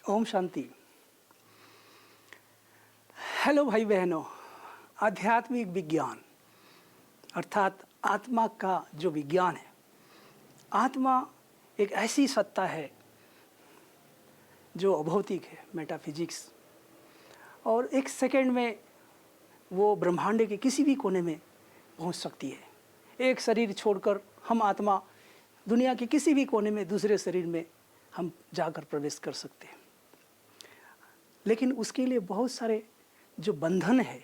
Om Shanti. Hello भाई बहनों, आध्यात्मिक विज्ञान अर्थात आत्मा का जो विज्ञान है, आत्मा एक ऐसी सत्ता है जो अभौतिक है, मेटाफिजिक्स, और एक सेकंड में वो ब्रह्मांड के किसी भी कोने में पहुंच सकती है। एक शरीर छोड़कर हम आत्मा दुनिया के किसी भी कोने में दूसरे शरीर में हम जाकर प्रवेश कर सकते हैं, लेकिन उसके लिए बहुत सारे जो बंधन है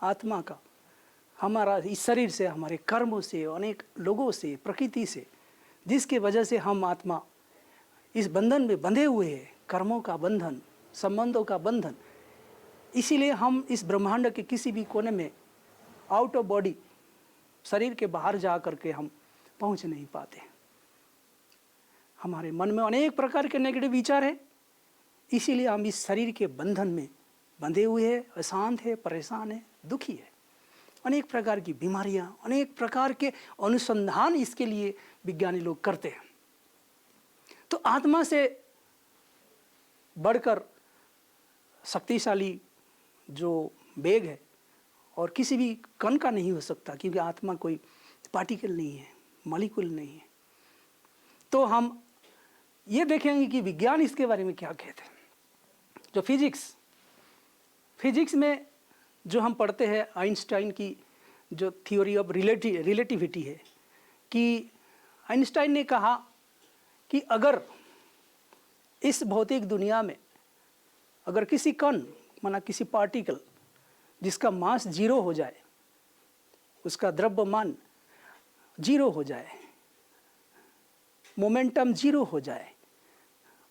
आत्मा का, हमारा इस शरीर से, हमारे कर्मों से, अनेक लोगों से, प्रकृति से, जिसके वजह से हम आत्मा इस बंधन में बंधे हुए हैं, कर्मों का बंधन, संबंधों का बंधन। इसीलिए हम इस ब्रह्मांड के किसी भी कोने में आउट ऑफ बॉडी, शरीर के बाहर जा करके हम पहुंच नहीं पाते। हमारे मन में अनेक प्रकार के नेगेटिव विचार है, इसीलिए हम इस शरीर के बंधन में बंधे हुए हैं, अशांत है, परेशान है, दुखी है। अनेक प्रकार की बीमारियां, अनेक प्रकार के अनुसंधान इसके लिए विज्ञानी लोग करते हैं। तो आत्मा से बढ़कर शक्तिशाली जो वेग है और किसी भी कण का नहीं हो सकता, क्योंकि आत्मा कोई पार्टिकल नहीं है, मॉलिक्यूल नहीं है। तो हम ये देखेंगे कि विज्ञान इसके बारे में क्या कहते हैं। जो फिजिक्स में जो हम पढ़ते हैं, आइंस्टाइन की जो थ्योरी ऑफ रिलेटिविटी है, कि आइंस्टाइन ने कहा कि अगर इस भौतिक दुनिया में अगर किसी कण, माना किसी पार्टिकल जिसका मास 0 हो जाए, उसका द्रव्यमान 0 हो जाए, मोमेंटम 0 हो जाए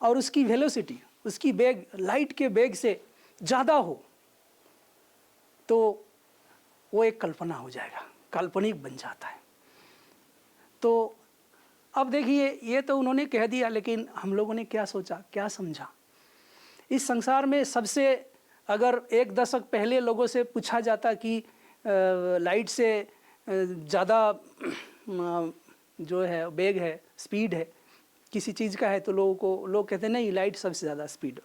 और उसकी वेलोसिटी, उसकी वेग लाइट के वेग से ज़्यादा हो, तो वो एक कल्पना हो जाएगा, काल्पनिक बन जाता है। तो अब देखिए, ये तो उन्होंने कह दिया, लेकिन हम लोगों ने क्या सोचा, क्या समझा। इस संसार में सबसे, अगर 1 दशक पहले लोगों से पूछा जाता कि लाइट से ज़्यादा जो है वेग है, स्पीड है किसी चीज़ का है, तो लोग कहते नहीं, लाइट सबसे ज़्यादा स्पीड।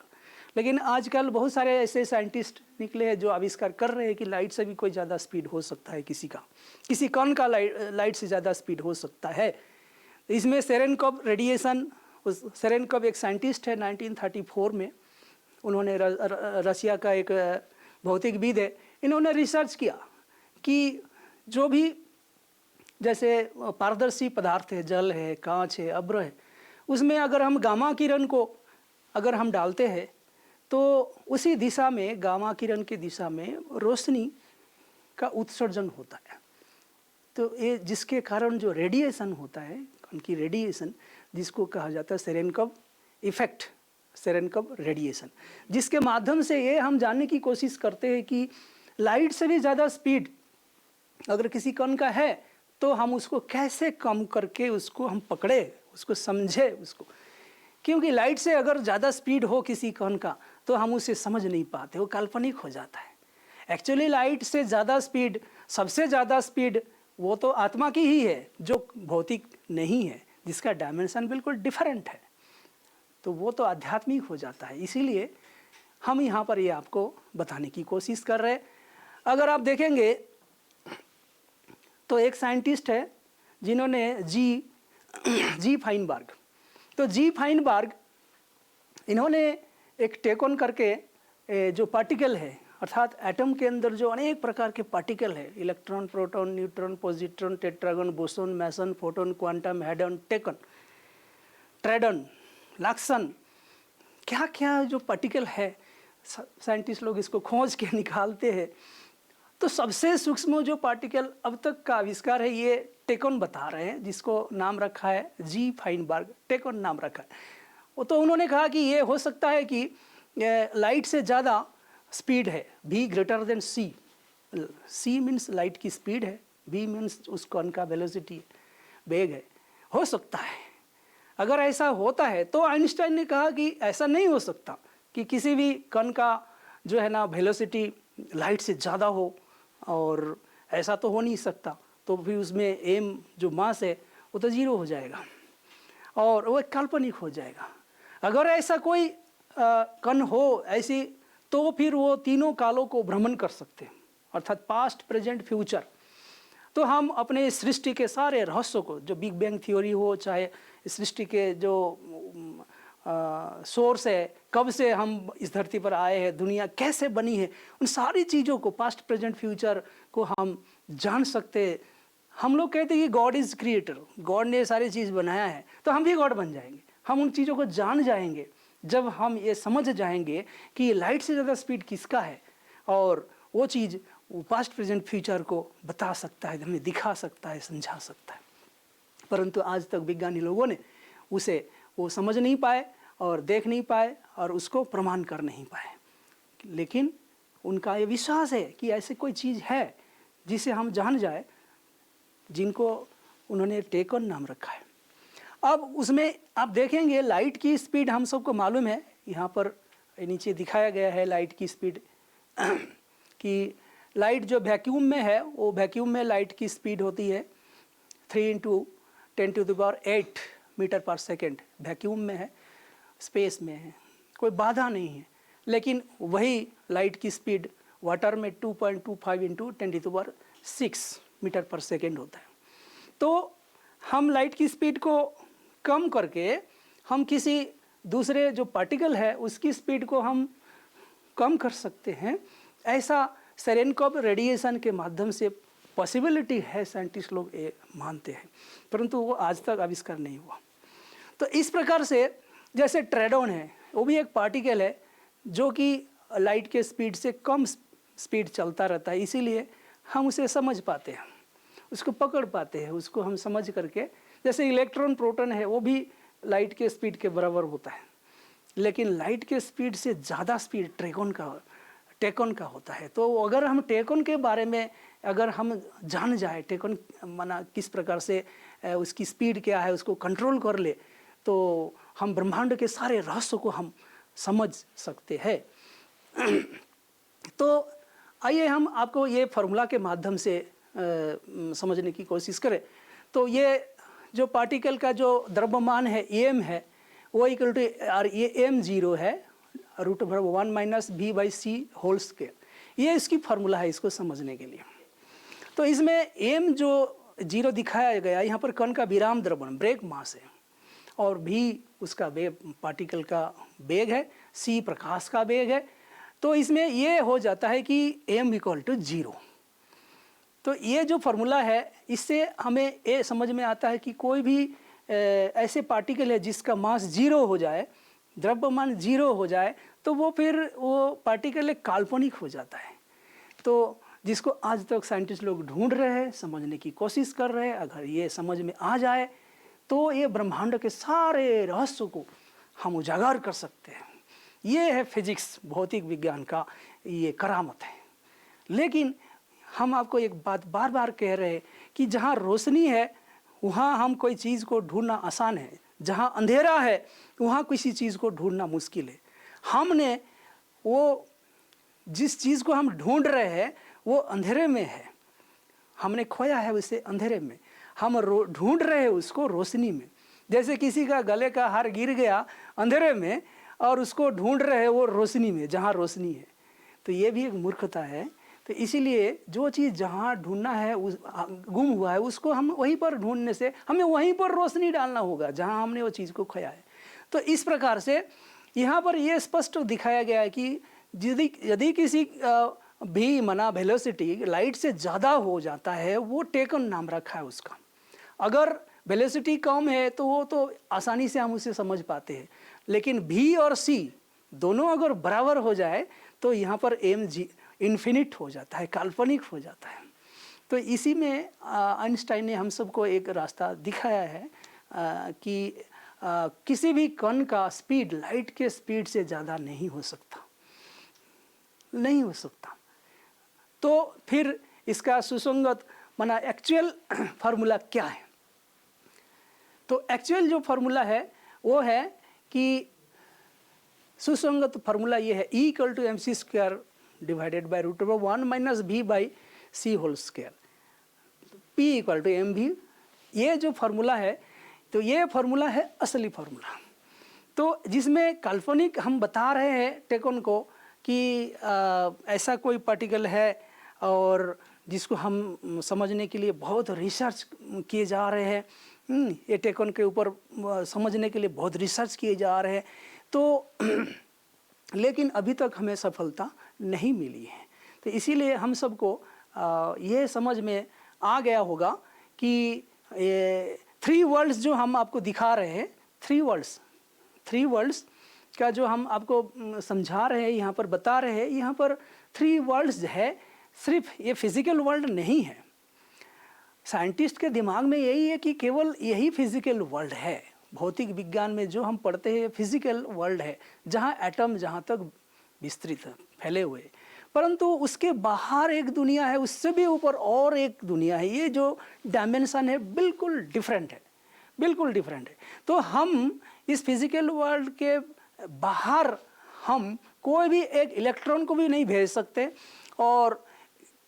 लेकिन आजकल बहुत सारे ऐसे साइंटिस्ट निकले हैं जो आविष्कार कर रहे हैं कि लाइट से भी कोई ज़्यादा स्पीड हो सकता है, किसी कण का लाइट से ज़्यादा स्पीड हो सकता है। इसमें सेरेनकोव रेडिएशन, सेरेनकोव एक साइंटिस्ट है, 1934 में उन्होंने रशिया का एक भौतिकविद है, इन्होंने रिसर्च किया कि जो भी जैसे पारदर्शी पदार्थ है, जल है, कांच है, अब्र है, उसमें अगर हम गामा किरण को अगर हम डालते हैं तो उसी दिशा में, गामा किरण की दिशा में रोशनी का उत्सर्जन होता है। तो ये जिसके कारण जो रेडिएशन होता है, उनकी रेडिएशन, जिसको कहा जाता है सेरेनकोव इफेक्ट, सेरेनकोव रेडिएशन, जिसके माध्यम से ये हम जानने की कोशिश करते हैं कि लाइट से भी ज़्यादा स्पीड अगर किसी कण का है तो हम उसको कैसे कम करके उसको हम पकड़े, उसको समझे उसको। क्योंकि लाइट से अगर ज़्यादा स्पीड हो किसी कण का तो हम उसे समझ नहीं पाते, वो काल्पनिक हो जाता है। एक्चुअली लाइट से ज़्यादा स्पीड, सबसे ज़्यादा स्पीड वो तो आत्मा की ही है, जो भौतिक नहीं है, जिसका डायमेंशन बिल्कुल डिफरेंट है। तो वो तो आध्यात्मिक हो जाता है। इसीलिए हम यहाँ पर ये आपको बताने की कोशिश कर रहे हैं। अगर आप देखेंगे तो एक साइंटिस्ट है जिन्होंने जी फाइनबर्ग, तो जी फाइनबर्ग इन्होंने एक टेक ऑन करके जो पार्टिकल है, अर्थात एटम के अंदर जो अनेक प्रकार के पार्टिकल है, electron, proton, neutron, positron, tetragon, boson, meson, photon, quantum, hadron, tachyon, tardyon, luxon, क्या क्या जो पार्टिकल है, साइंटिस्ट लोग इसको खोज के निकालते हैं। तो सबसे सूक्ष्म जो पार्टिकल अब तक का आविष्कार है, ये टेकन बता रहे हैं, जिसको नाम रखा है जी फाइनबर्ग, टेकन नाम रखा है। वो तो उन्होंने कहा कि ये हो सकता है कि लाइट से ज़्यादा स्पीड है, v greater than c। c means light की स्पीड है, v मीन्स उस कण का वेलोसिटी, वेग है। हो सकता है, अगर ऐसा होता है तो आइंस्टाइन ने कहा कि ऐसा नहीं हो सकता कि किसी भी कण का जो है ना वेलोसिटी लाइट से ज़्यादा हो, और ऐसा तो हो नहीं सकता। तो फिर उसमें एम जो मास है वो तो 0 हो जाएगा और वो काल्पनिक हो जाएगा। अगर ऐसा कोई कण हो ऐसी, तो फिर वो तीनों कालों को भ्रमण कर सकते हैं, अर्थात पास्ट, प्रेजेंट, फ्यूचर। तो हम अपने सृष्टि के सारे रहस्यों को, जो बिग बैंग थ्योरी हो, चाहे सृष्टि के जो सोर्स है, कब से हम इस धरती पर आए हैं, दुनिया कैसे बनी है, उन सारी चीज़ों को, पास्ट, प्रेजेंट, फ्यूचर को हम जान सकते हैं। हम लोग कहते हैं कि गॉड इज़ क्रिएटर, गॉड ने सारी चीज़ बनाया है, तो हम भी गॉड बन जाएंगे। हम उन चीज़ों को जान जाएंगे जब हम ये समझ जाएंगे कि लाइट से ज़्यादा स्पीड किसका है, और वो चीज़ वो पास्ट, प्रेजेंट, फ्यूचर को बता सकता है, हमें दिखा सकता है, समझा सकता है। परंतु आज तक विज्ञानी लोगों ने उसे वो समझ नहीं पाए और देख नहीं पाए और उसको प्रमाण कर नहीं पाए। लेकिन उनका ये विश्वास है कि ऐसी कोई चीज़ है जिसे हम जान जाए, जिनको उन्होंने टेकन नाम रखा है। अब उसमें आप देखेंगे लाइट की स्पीड हम सबको मालूम है, यहाँ पर नीचे दिखाया गया है लाइट की स्पीड कि लाइट जो वैक्यूम में है, वो वैक्यूम में लाइट की स्पीड होती है 3 × 10⁸ मीटर पर सेकेंड। वैक्यूम में है, स्पेस में है, कोई बाधा नहीं है। लेकिन वही लाइट की स्पीड वाटर में 2.25 × 10⁶ मीटर पर सेकेंड होता है। तो हम लाइट की स्पीड को कम करके हम किसी दूसरे जो पार्टिकल है उसकी स्पीड को हम कम कर सकते हैं, ऐसा सेरेनकोव रेडिएशन के माध्यम से पॉसिबिलिटी है, साइंटिस्ट लोग ये मानते हैं, परंतु वो आज तक आविष्कार नहीं हुआ। तो इस प्रकार से जैसे ट्रेडोन है, वो भी एक पार्टिकल है जो कि लाइट के स्पीड से कम स्पीड चलता रहता है, इसीलिए हम उसे समझ पाते हैं, उसको पकड़ पाते हैं, उसको हम समझ करके। जैसे इलेक्ट्रॉन, प्रोटॉन है, वो भी लाइट के स्पीड के बराबर होता है, लेकिन लाइट के स्पीड से ज़्यादा स्पीड टेकन का होता है। तो अगर हम टेकन के बारे में अगर हम जान जाए, टेकन माना किस प्रकार से उसकी स्पीड क्या है, उसको कंट्रोल कर ले, तो हम ब्रह्मांड के सारे रहस्यों को हम समझ सकते हैं। तो आइए हम आपको ये फार्मूला के माध्यम से समझने की कोशिश करें। तो ये जो पार्टिकल का जो द्रव्यमान है एम है, वो इक्वल टू ये एम 0 है √1 - v/c²। ये इसकी फार्मूला है इसको समझने के लिए। तो इसमें एम जो 0 दिखाया गया, यहाँ पर कण का विराम द्रव्यमान, ब्रेक मास है, और भी उसका वेग, पार्टिकल का वेग है, c प्रकाश का वेग है। तो इसमें ये हो जाता है कि m = 0। तो ये जो फार्मूला है, इससे हमें ये समझ में आता है कि कोई भी ऐसे पार्टिकल है जिसका मास 0 हो जाए, द्रव्यमान 0 हो जाए, तो वो फिर वो पार्टिकल एक काल्पनिक हो जाता है। तो जिसको आज तक साइंटिस्ट लोग ढूंढ रहे हैं, समझने की कोशिश कर रहे हैं। अगर ये समझ में आ जाए तो ये ब्रह्मांड के सारे रहस्यों को हम उजागर कर सकते हैं। ये है फिजिक्स, भौतिक विज्ञान का ये करामत है। लेकिन हम आपको एक बात बार बार कह रहे हैं कि जहाँ रोशनी है वहाँ हम कोई चीज़ को ढूंढना आसान है, जहाँ अंधेरा है वहाँ किसी चीज़ को ढूंढना मुश्किल है। हमने वो जिस चीज़ को हम ढूंढ रहे हैं वो अंधेरे में है, हमने खोया है उसे अंधेरे में, हम ढूंढ रहे हैं उसको रोशनी में। जैसे किसी का गले का हार गिर गया अंधेरे में और उसको ढूंढ रहे हैं वो रोशनी में, जहाँ रोशनी है। तो ये भी एक मूर्खता है। तो इसीलिए जो चीज़ जहाँ ढूंढना है, उस गुम हुआ है, उसको हम वहीं पर ढूंढने से हमें वहीं पर रोशनी डालना होगा जहाँ हमने वो चीज़ को खोया है। तो इस प्रकार से यहाँ पर ये स्पष्ट दिखाया गया है कि यदि किसी भी माना वेलोसिटी लाइट से ज़्यादा हो जाता है, वो टेकन नाम रखा है उसका। अगर वेलोसिटी कम है तो वो तो आसानी से हम उसे समझ पाते हैं, लेकिन v और c दोनों अगर बराबर हो जाए तो यहाँ पर m इन्फिनिट हो जाता है, काल्पनिक हो जाता है। तो इसी में आइंस्टाइन ने हम सबको एक रास्ता दिखाया है कि किसी भी कण का स्पीड लाइट के स्पीड से ज़्यादा नहीं हो सकता, नहीं हो सकता। तो फिर इसका सुसंगत माना एक्चुअल फार्मूला क्या है? तो एक्चुअल जो फार्मूला है वो है कि सुसंगत फार्मूला ये है E = mc² divided by √1 - v/c²। P = mv। ये जो फार्मूला है, तो ये फार्मूला है असली फार्मूला। तो जिसमें काल्पनिक हम बता रहे हैं टेकोन को कि ऐसा कोई पार्टिकल है और जिसको हम समझने के लिए बहुत रिसर्च किए जा रहे हैं, ये टेकोन के ऊपर समझने के लिए बहुत रिसर्च किए जा रहे हैं, तो लेकिन अभी तक हमें सफलता नहीं मिली है। तो इसीलिए हम सबको ये समझ में आ गया होगा कि ये 3 वर्ल्ड्स जो हम आपको दिखा रहे हैं, 3 वर्ल्ड्स का जो हम आपको समझा रहे हैं, यहाँ पर बता रहे हैं, यहाँ पर 3 वर्ल्ड्स है, सिर्फ ये फिजिकल वर्ल्ड नहीं है। साइंटिस्ट के दिमाग में यही है कि केवल यही फिजिकल वर्ल्ड है। भौतिक विज्ञान में जो हम पढ़ते हैं फिजिकल वर्ल्ड है, जहाँ एटम जहाँ तक विस्तृत है, फैले हुए, परंतु उसके बाहर एक दुनिया है, उससे भी ऊपर और एक दुनिया है। ये जो डायमेंशन है बिल्कुल डिफरेंट है, बिल्कुल डिफरेंट है। तो हम इस फिजिकल वर्ल्ड के बाहर हम कोई भी एक इलेक्ट्रॉन को भी नहीं भेज सकते और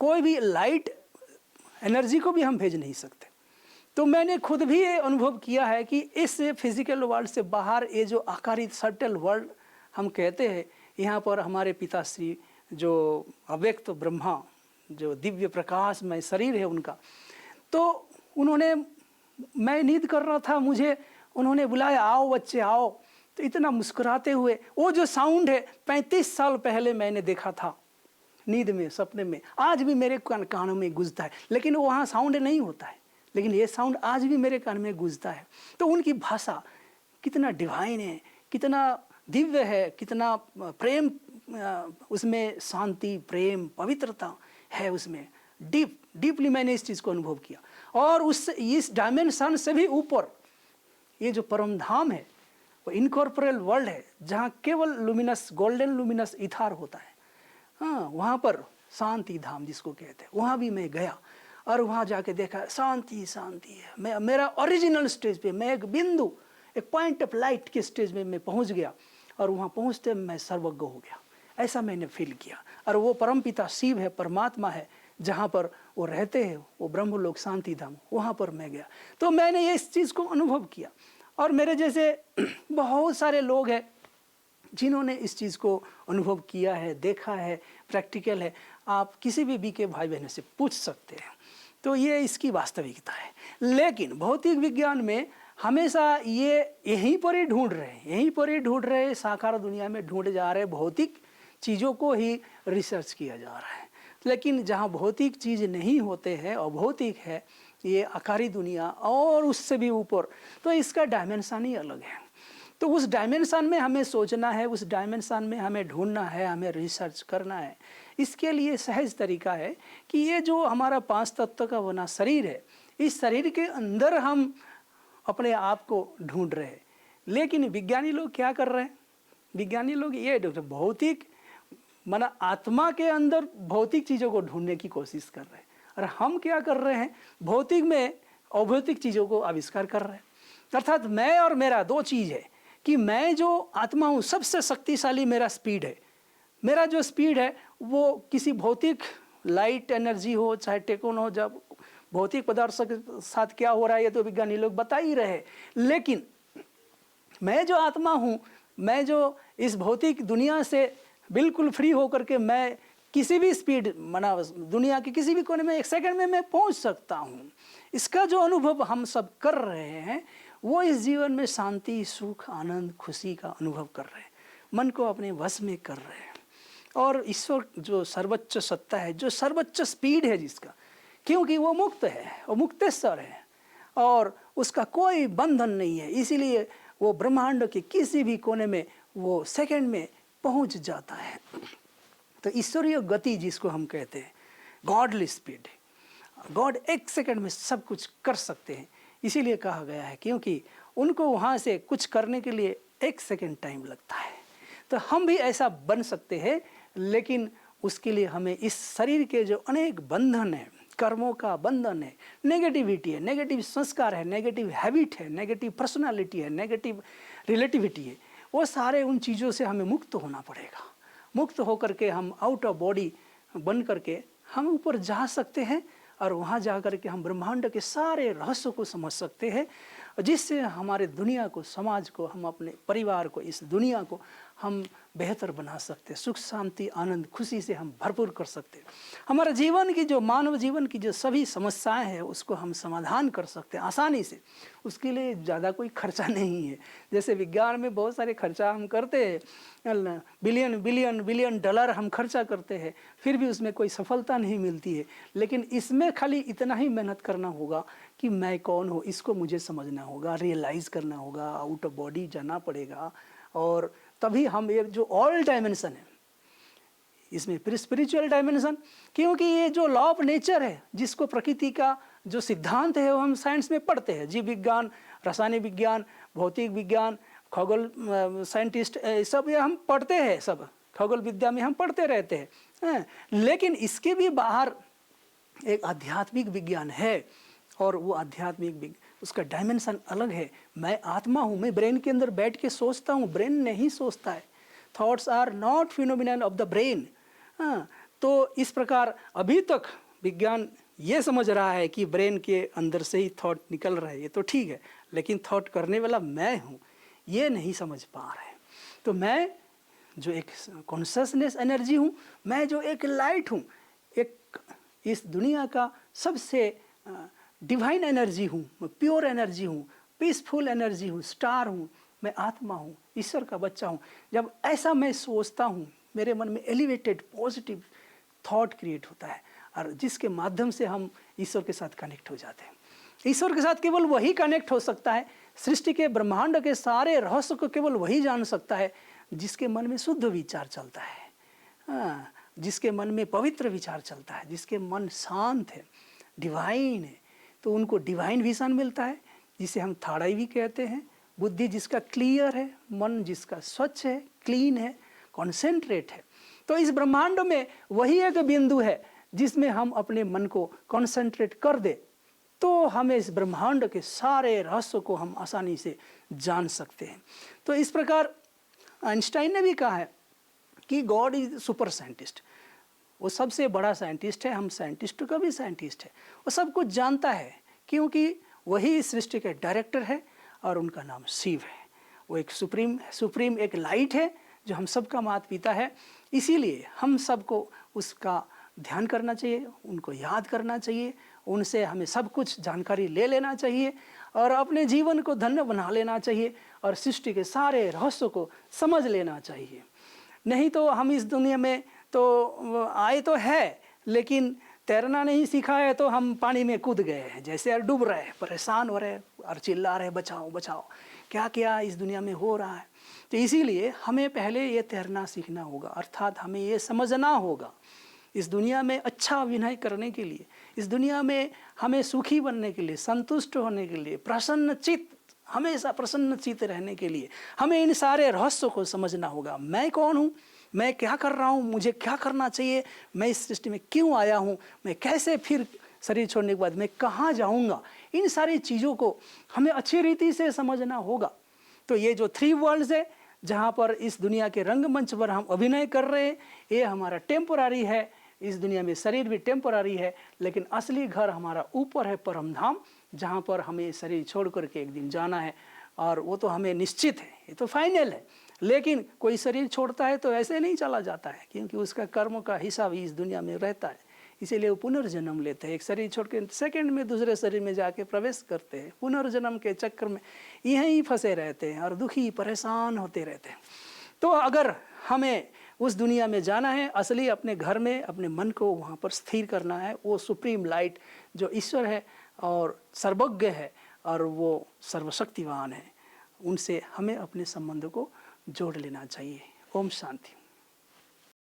कोई भी लाइट एनर्जी को भी हम भेज नहीं सकते। तो मैंने खुद भी ये अनुभव किया है कि इस फिजिकल वर्ल्ड से बाहर ये जो आकारित सटल वर्ल्ड हम कहते हैं, यहाँ पर हमारे पिताश्री जो अव्यक्त ब्रह्मा, जो दिव्य प्रकाश में शरीर है उनका, तो उन्होंने, मैं नींद कर रहा था, मुझे उन्होंने बुलाया, आओ बच्चे आओ। तो इतना मुस्कुराते हुए, वो जो साउंड है 35 साल पहले मैंने देखा था नींद में, सपने में, आज भी मेरे कानों में गूंजता है। लेकिन वहाँ साउंड नहीं होता है, लेकिन ये साउंड आज भी मेरे कान में गूंजता है। तो उनकी भाषा कितना डिवाइन है, कितना दिव्य है, कितना प्रेम, उसमें शांति, प्रेम, पवित्रता है उसमें। डीपली मैंने इस चीज़ को अनुभव किया। और इस डायमेंशन से भी ऊपर ये जो परम धाम है, वो इनकॉर्पोरेल वर्ल्ड है, जहाँ केवल लुमिनस, गोल्डन लुमिनस इथार होता है। हाँ, वहाँ पर शांति धाम जिसको कहते हैं, वहाँ भी मैं गया और वहाँ जाके देखा शांति शांति है। मेरा ओरिजिनल स्टेज पे, मैं एक बिंदु, एक पॉइंट ऑफ लाइट के स्टेज में मैं पहुँच गया और वहाँ पहुँचते मैं सर्वज्ञ हो गया, ऐसा मैंने फील किया। और वो परमपिता शिव है, परमात्मा है, जहाँ पर वो रहते हैं, वो ब्रह्मलोक शांति धाम, वहाँ पर मैं गया। तो मैंने ये इस चीज़ को अनुभव किया। और मेरे जैसे बहुत सारे लोग हैं जिन्होंने इस चीज़ को अनुभव किया है, देखा है, प्रैक्टिकल है। आप किसी भी बीके भाई बहनों से पूछ सकते हैं। तो ये इसकी वास्तविकता है। लेकिन भौतिक विज्ञान में हमेशा ये यहीं पर ही ढूंढ रहे हैं, साकार दुनिया में ढूंढे जा रहे भौतिक चीज़ों को ही रिसर्च किया जा रहा है। लेकिन जहाँ भौतिक चीज़ नहीं होते हैं, अभौतिक है ये आकारी दुनिया और उससे भी ऊपर, तो इसका डायमेंशन ही अलग है। तो उस डायमेंशन में हमें सोचना है, उस डायमेंशन में हमें ढूंढना है, हमें रिसर्च करना है। इसके लिए सहज तरीका है कि ये जो हमारा 5 तत्व का बना शरीर है, इस शरीर के अंदर हम अपने आप को ढूंढ रहे हैं। लेकिन विज्ञानी लोग क्या कर रहे हैं? विज्ञानी लोग ये भौतिक माना आत्मा के अंदर भौतिक चीज़ों को ढूंढने की कोशिश कर रहे हैं। और हम क्या कर रहे हैं? भौतिक में अभौतिक चीज़ों को आविष्कार कर रहे हैं। अर्थात मैं और मेरा 2 चीज़ है कि मैं जो आत्मा हूँ, सबसे शक्तिशाली मेरा स्पीड है। मेरा जो स्पीड है वो किसी भौतिक लाइट एनर्जी हो, चाहे टेकोन हो, जब भौतिक पदार्थ के साथ क्या हो रहा है ये तो विज्ञानी लोग बता ही रहे। लेकिन मैं जो आत्मा हूँ, मैं जो इस भौतिक दुनिया से बिल्कुल फ्री होकर के मैं किसी भी स्पीड माना दुनिया के किसी भी कोने में 1 सेकंड में मैं पहुँच सकता हूँ। इसका जो अनुभव हम सब कर रहे हैं वो इस जीवन में शांति, सुख, आनंद, खुशी का अनुभव कर रहे हैं, मन को अपने वश में कर रहे हैं। और ईश्वर जो सर्वोच्च सत्ता है, जो सर्वोच्च स्पीड है जिसका, क्योंकि वो मुक्त है, वो मुक्तेश्वर है और उसका कोई बंधन नहीं है, इसीलिए वो ब्रह्मांड के किसी भी कोने में वो सेकंड में पहुंच जाता है। तो ईश्वरीय गति जिसको हम कहते हैं, गॉडली स्पीड, गॉड 1 सेकंड में सब कुछ कर सकते हैं। इसीलिए कहा गया है, क्योंकि उनको वहाँ से कुछ करने के लिए 1 सेकंड टाइम लगता है। तो हम भी ऐसा बन सकते हैं, लेकिन उसके लिए हमें इस शरीर के जो अनेक बंधन है, कर्मों का बंधन है, नेगेटिविटी है, नेगेटिव संस्कार है, नेगेटिव हैबिट है, नेगेटिव पर्सनालिटी है, नेगेटिव रिलेटिविटी है, वो सारे उन चीज़ों से हमें मुक्त होना पड़ेगा। मुक्त होकर के हम आउट ऑफ बॉडी बन करके हम ऊपर जा सकते हैं और वहाँ जा कर के हम ब्रह्मांड के सारे रहस्यों को समझ सकते हैं। और जिससे हमारे दुनिया को, समाज को, हम अपने परिवार को, इस दुनिया को हम बेहतर बना सकते हैं। सुख शांति आनंद खुशी से हम भरपूर कर सकते हैं। हमारा जीवन की जो मानव जीवन की जो सभी समस्याएं हैं उसको हम समाधान कर सकते हैं आसानी से। उसके लिए ज़्यादा कोई खर्चा नहीं है। जैसे विज्ञान में बहुत सारे खर्चा हम करते हैं, बिलियन बिलियन बिलियन डॉलर हम खर्चा करते हैं, फिर भी उसमें कोई सफलता नहीं मिलती है। लेकिन इसमें खाली इतना ही मेहनत करना होगा कि मैं कौन हूँ, इसको मुझे समझना होगा, रियलाइज़ करना होगा, आउट ऑफ बॉडी जाना पड़ेगा। और तभी हम एक जो ऑल डायमेंशन है इसमें स्पिरिचुअल डायमेंशन, क्योंकि ये जो लॉ ऑफ नेचर है, जिसको प्रकृति का जो सिद्धांत है वो हम साइंस में पढ़ते हैं, जीव विज्ञान, रासायनिक विज्ञान, भौतिक विज्ञान, खगोल साइंटिस्ट, सब ये हम पढ़ते हैं, सब खगोल विद्या में हम पढ़ते रहते हैं। लेकिन इसके भी बाहर एक आध्यात्मिक विज्ञान है, और वो आध्यात्मिक उसका डायमेंशन अलग है। मैं आत्मा हूँ, मैं ब्रेन के अंदर बैठ के सोचता हूँ, ब्रेन नहीं सोचता है। Thoughts are not phenomenon of the brain. तो इस प्रकार अभी तक विज्ञान ये समझ रहा है कि ब्रेन के अंदर से ही थॉट निकल रहा है, ये तो ठीक है, लेकिन थॉट करने वाला मैं हूँ, ये नहीं समझ पा रहे। तो मैं जो एक कॉन्शसनेस एनर्जी हूँ, मैं जो एक लाइट हूँ, एक इस दुनिया का सबसे डिवाइन एनर्जी हूँ, मैं प्योर एनर्जी हूँ, पीसफुल एनर्जी हूँ, स्टार हूँ, मैं आत्मा हूँ, ईश्वर का बच्चा हूँ। जब ऐसा मैं सोचता हूँ, मेरे मन में एलिवेटेड पॉजिटिव थॉट क्रिएट होता है, और जिसके माध्यम से हम ईश्वर के साथ कनेक्ट हो जाते हैं। ईश्वर के साथ केवल वही कनेक्ट हो सकता है, सृष्टि के ब्रह्मांड के सारे रहस्य को केवल वही जान सकता है जिसके मन में शुद्ध विचार चलता है, जिसके मन में पवित्र विचार चलता है, जिसके मन शांत है, डिवाइन है। तो उनको डिवाइन विजन मिलता है, जिसे हम थाड़ाई भी कहते हैं। बुद्धि जिसका क्लियर है, मन जिसका स्वच्छ है, क्लीन है, कॉन्सेंट्रेट है। तो इस ब्रह्मांड में वही एक बिंदु है जिसमें हम अपने मन को कॉन्सेंट्रेट कर दे, तो हमें इस ब्रह्मांड के सारे रहस्यों को हम आसानी से जान सकते हैं। तो इस प्रकार आइंस्टाइन ने भी कहा है कि गॉड इज सुपर साइंटिस्ट। वो सबसे बड़ा साइंटिस्ट है, हम साइंटिस्ट का भी साइंटिस्ट है। वो सब कुछ जानता है, क्योंकि वही सृष्टि के डायरेक्टर है, और उनका नाम शिव है। वो एक सुप्रीम एक लाइट है जो हम सबका माता पिता है। इसीलिए हम सबको उसका ध्यान करना चाहिए, उनको याद करना चाहिए, उनसे हमें सब कुछ जानकारी ले लेना चाहिए, और अपने जीवन को धन्य बना लेना चाहिए, और सृष्टि के सारे रहस्यों को समझ लेना चाहिए। नहीं तो हम इस दुनिया में तो आए तो है, लेकिन तैरना नहीं सीखा है, तो हम पानी में कूद गए हैं, जैसे यार डूब रहे हैं, परेशान हो रहे हैं और चिल्ला रहे हैं बचाओ बचाओ, क्या क्या इस दुनिया में हो रहा है। तो इसीलिए हमें पहले ये तैरना सीखना होगा, अर्थात हमें ये समझना होगा इस दुनिया में अच्छा अभिनय करने के लिए, इस दुनिया में हमें सुखी बनने के लिए, संतुष्ट होने के लिए, प्रसन्न चित्त, हमेशा प्रसन्न चित्त रहने के लिए हमें इन सारे रहस्यों को समझना होगा। मैं कौन हूँ, मैं क्या कर रहा हूँ, मुझे क्या करना चाहिए, मैं इस सृष्टि में क्यों आया हूँ, मैं कैसे फिर शरीर छोड़ने के बाद मैं कहाँ जाऊँगा, इन सारी चीज़ों को हमें अच्छी रीति से समझना होगा। तो ये जो 3 वर्ल्ड्स है जहाँ पर इस दुनिया के रंगमंच पर हम अभिनय कर रहे हैं, ये हमारा टेम्पोरारी है। इस दुनिया में शरीर भी टेम्पोरारी है, लेकिन असली घर हमारा ऊपर है, परम धाम, जहाँ पर हमें शरीर छोड़ करके एक दिन जाना है, और वो तो हमें निश्चित है, ये तो फाइनल है। लेकिन कोई शरीर छोड़ता है तो ऐसे नहीं चला जाता है, क्योंकि उसका कर्म का हिसाब इस दुनिया में रहता है। इसीलिए वो पुनर्जन्म लेते हैं, एक शरीर छोड़ के सेकेंड में दूसरे शरीर में जाके प्रवेश करते हैं, पुनर्जन्म के चक्कर में यहीं फंसे रहते हैं और दुखी परेशान होते रहते हैं। तो अगर हमें उस दुनिया में जाना है, असली अपने घर में अपने मन को वहाँ पर स्थिर करना है, वो सुप्रीम लाइट जो ईश्वर है और सर्वज्ञ है और वो सर्वशक्तिवान है, उनसे हमें अपने संबंध को जोड़ लेना चाहिए। ओम शांति।